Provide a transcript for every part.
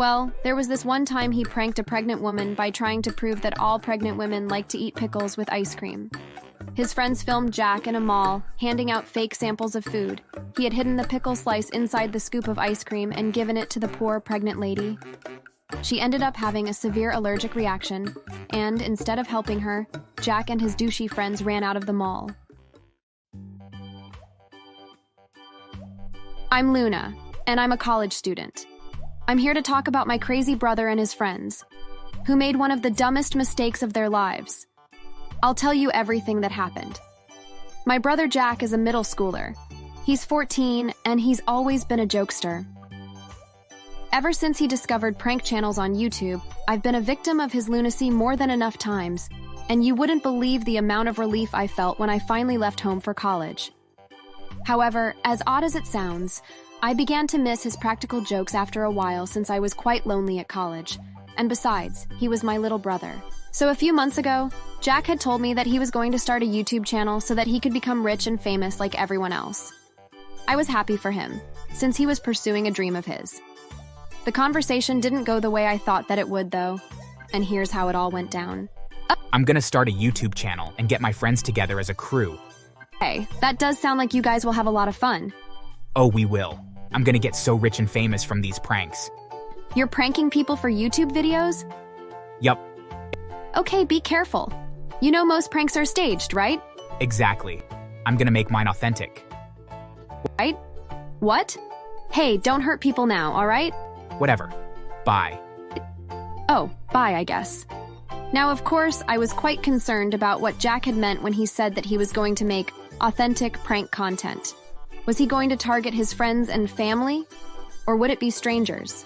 Well, there was this one time he pranked a pregnant woman by trying to prove that all pregnant women like to eat pickles with ice cream. His friends filmed Jack in a mall, handing out fake samples of food. He had hidden the pickle slice inside the scoop of ice cream and given it to the poor pregnant lady. She ended up having a severe allergic reaction, and instead of helping her, Jack and his douchey friends ran out of the mall. I'm Luna, and I'm a college student. I'm here to talk about my crazy brother and his friends, who made one of the dumbest mistakes of their lives. I'll tell you everything that happened. My brother Jack is a middle schooler. He's 14, and he's always been a jokester. Ever since he discovered prank channels on YouTube, I've been a victim of his lunacy more than enough times, and you wouldn't believe the amount of relief I felt when I finally left home for college. However, as odd as it sounds, I began to miss his practical jokes after a while since I was quite lonely at college, and besides, he was my little brother. So a few months ago, Jack had told me that he was going to start a YouTube channel so that he could become rich and famous like everyone else. I was happy for him, since he was pursuing a dream of his. The conversation didn't go the way I thought that it would, though, and here's how it all went down. I'm gonna start a YouTube channel and get my friends together as a crew. Hey, that does sound like you guys will have a lot of fun. Oh, we will. I'm gonna get so rich and famous from these pranks. You're pranking people for YouTube videos? Yup, Okay, be careful. You know most pranks are staged, right? exactly. I'm gonna make mine authentic. Right? What? Hey, don't hurt people now, all right? Whatever. Bye. Oh, bye, I guess. Now, of course, I was quite concerned about what Jack had meant when he said that he was going to make authentic prank content. Was he going to target his friends and family? Or would it be strangers?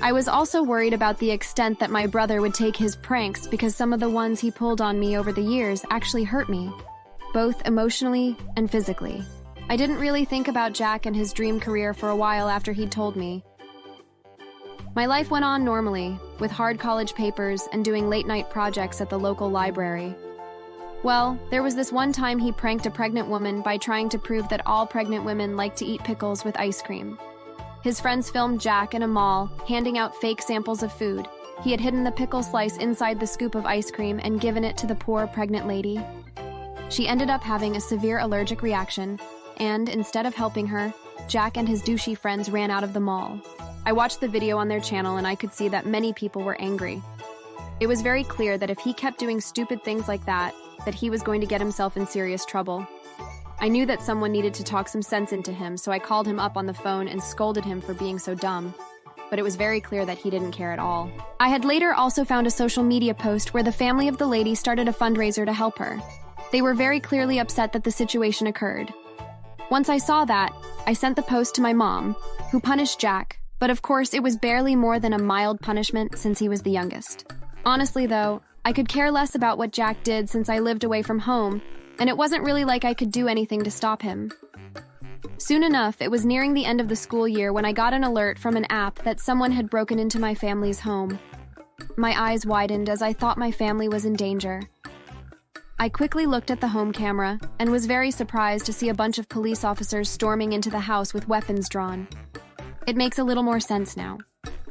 I was also worried about the extent that my brother would take his pranks because some of the ones he pulled on me over the years actually hurt me, both emotionally and physically. I didn't really think about Jack and his dream career for a while after he'd told me. My life went on normally, with hard college papers and doing late-night projects at the local library. Well, there was this one time he pranked a pregnant woman by trying to prove that all pregnant women like to eat pickles with ice cream. His friends filmed Jack in a mall, handing out fake samples of food. He had hidden the pickle slice inside the scoop of ice cream and given it to the poor pregnant lady. She ended up having a severe allergic reaction, and instead of helping her, Jack and his douchey friends ran out of the mall. I watched the video on their channel and I could see that many people were angry. It was very clear that if he kept doing stupid things like that he was going to get himself in serious trouble. I knew that someone needed to talk some sense into him, so I called him up on the phone and scolded him for being so dumb. But it was very clear that he didn't care at all. I had later also found a social media post where the family of the lady started a fundraiser to help her. They were very clearly upset that the situation occurred. Once I saw that, I sent the post to my mom, who punished Jack, but of course it was barely more than a mild punishment since he was the youngest. Honestly though, I could care less about what Jack did since I lived away from home, and it wasn't really like I could do anything to stop him. Soon enough, it was nearing the end of the school year when I got an alert from an app that someone had broken into my family's home. My eyes widened as I thought my family was in danger. I quickly looked at the home camera and was very surprised to see a bunch of police officers storming into the house with weapons drawn. It makes a little more sense now.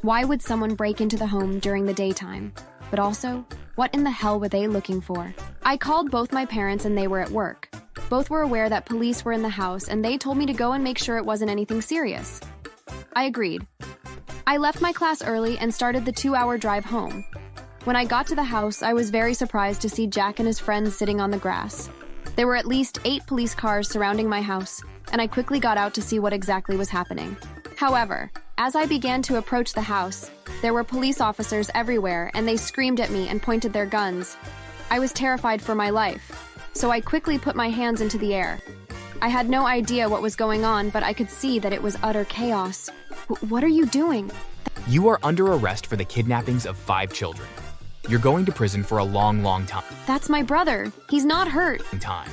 Why would someone break into the home during the daytime? But also, what in the hell were they looking for? I called both my parents and they were at work. Both were aware that police were in the house and they told me to go and make sure it wasn't anything serious. I agreed. I left my class early and started the 2-hour drive home. When I got to the house, I was very surprised to see Jack and his friends sitting on the grass. There were at least 8 police cars surrounding my house, and I quickly got out to see what exactly was happening. However, as I began to approach the house, there were police officers everywhere and they screamed at me and pointed their guns. I was terrified for my life, so I quickly put my hands into the air. I had no idea what was going on, but I could see that it was utter chaos. What are you doing? You are under arrest for the kidnappings of 5 children. You're going to prison for a long, long That's my brother. He's not hurt. time.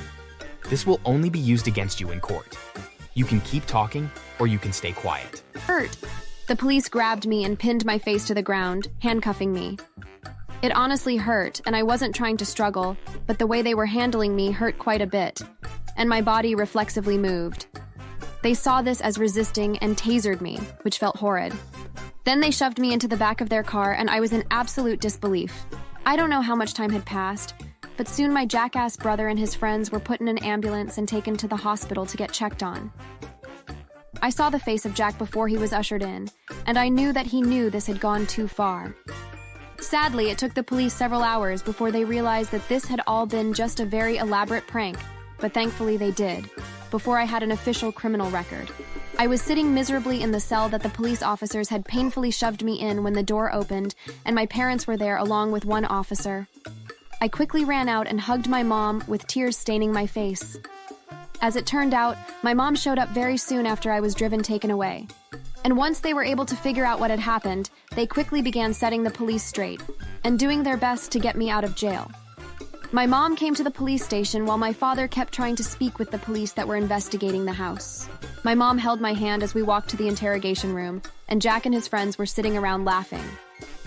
This will only be used against you in court. You can keep talking, or you can stay quiet. Hurt. The police grabbed me and pinned my face to the ground, handcuffing me. It honestly hurt, and I wasn't trying to struggle, but the way they were handling me hurt quite a bit, and my body reflexively moved. They saw this as resisting and tasered me, which felt horrid. Then they shoved me into the back of their car, and I was in absolute disbelief. I don't know how much time had passed, but soon my jackass brother and his friends were put in an ambulance and taken to the hospital to get checked on. I saw the face of Jack before he was ushered in, and I knew that he knew this had gone too far. Sadly, it took the police several hours before they realized that this had all been just a very elaborate prank, but thankfully they did, before I had an official criminal record. I was sitting miserably in the cell that the police officers had painfully shoved me in when the door opened, and my parents were there along with one officer. I quickly ran out and hugged my mom with tears staining my face. As it turned out, my mom showed up very soon after I was taken away. And once they were able to figure out what had happened, they quickly began setting the police straight and doing their best to get me out of jail. My mom came to the police station while my father kept trying to speak with the police that were investigating the house. My mom held my hand as we walked to the interrogation room, and Jack and his friends were sitting around laughing.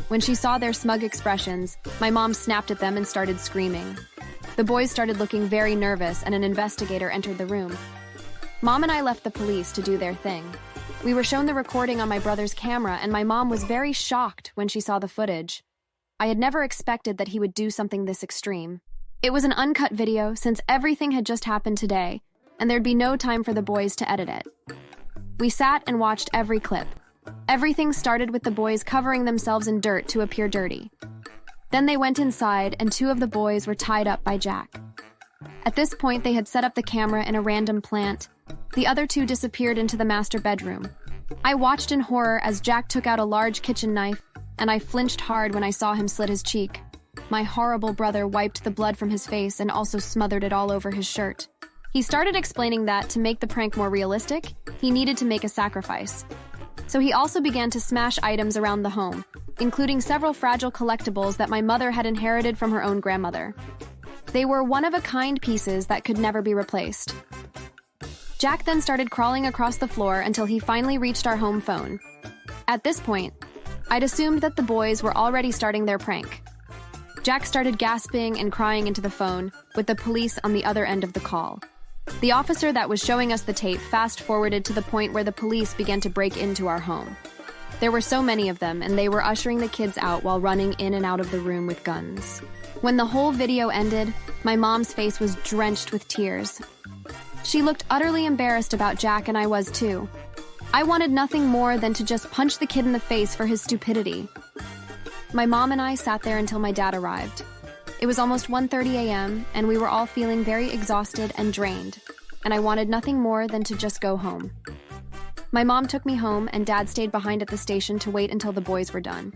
When she saw their smug expressions, my mom snapped at them and started screaming. The boys started looking very nervous, and an investigator entered the room. Mom and I left the police to do their thing. We were shown the recording on my brother's camera, and my mom was very shocked when she saw the footage. I had never expected that he would do something this extreme. It was an uncut video since everything had just happened today, and there'd be no time for the boys to edit it. We sat and watched every clip. Everything started with the boys covering themselves in dirt to appear dirty. Then they went inside, and 2 of the boys were tied up by Jack. At this point, they had set up the camera in a random plant. The other 2 disappeared into the master bedroom. I watched in horror as Jack took out a large kitchen knife, and I flinched hard when I saw him slit his cheek. My horrible brother wiped the blood from his face and also smothered it all over his shirt. He started explaining that, to make the prank more realistic, he needed to make a sacrifice. So he also began to smash items around the home, including several fragile collectibles that my mother had inherited from her own grandmother. They were one-of-a-kind pieces that could never be replaced. Jack then started crawling across the floor until he finally reached our home phone. At this point, I'd assumed that the boys were already starting their prank. Jack started gasping and crying into the phone, with the police on the other end of the call. The officer that was showing us the tape fast-forwarded to the point where the police began to break into our home. There were so many of them, and they were ushering the kids out while running in and out of the room with guns. When the whole video ended, my mom's face was drenched with tears. She looked utterly embarrassed about Jack, and I was too. I wanted nothing more than to just punch the kid in the face for his stupidity. My mom and I sat there until my dad arrived. It was almost 1:30 a.m., and we were all feeling very exhausted and drained, and I wanted nothing more than to just go home. My mom took me home, and Dad stayed behind at the station to wait until the boys were done.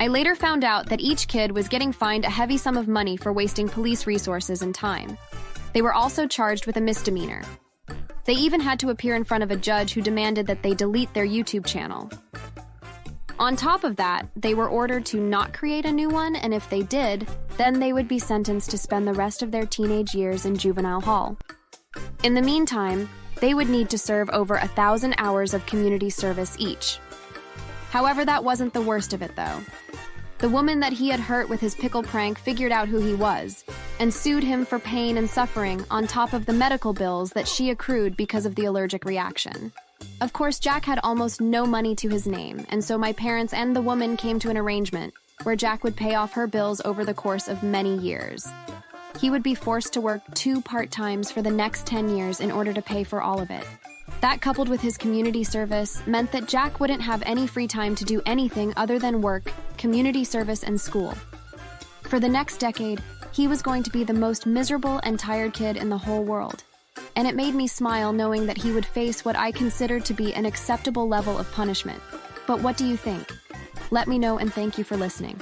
I later found out that each kid was getting fined a heavy sum of money for wasting police resources and time. They were also charged with a misdemeanor. They even had to appear in front of a judge who demanded that they delete their YouTube channel. On top of that, they were ordered to not create a new one, and if they did, then they would be sentenced to spend the rest of their teenage years in juvenile hall. In the meantime, they would need to serve over 1,000 hours of community service each. However, that wasn't the worst of it, though. The woman that he had hurt with his pickle prank figured out who he was and sued him for pain and suffering on top of the medical bills that she accrued because of the allergic reaction. Of course, Jack had almost no money to his name, and so my parents and the woman came to an arrangement where Jack would pay off her bills over the course of many years. He would be forced to work 2 part-times for the next 10 years in order to pay for all of it. That, coupled with his community service, meant that Jack wouldn't have any free time to do anything other than work, community service, and school. For the next decade, he was going to be the most miserable and tired kid in the whole world. And it made me smile knowing that he would face what I considered to be an acceptable level of punishment. But what do you think? Let me know, and thank you for listening.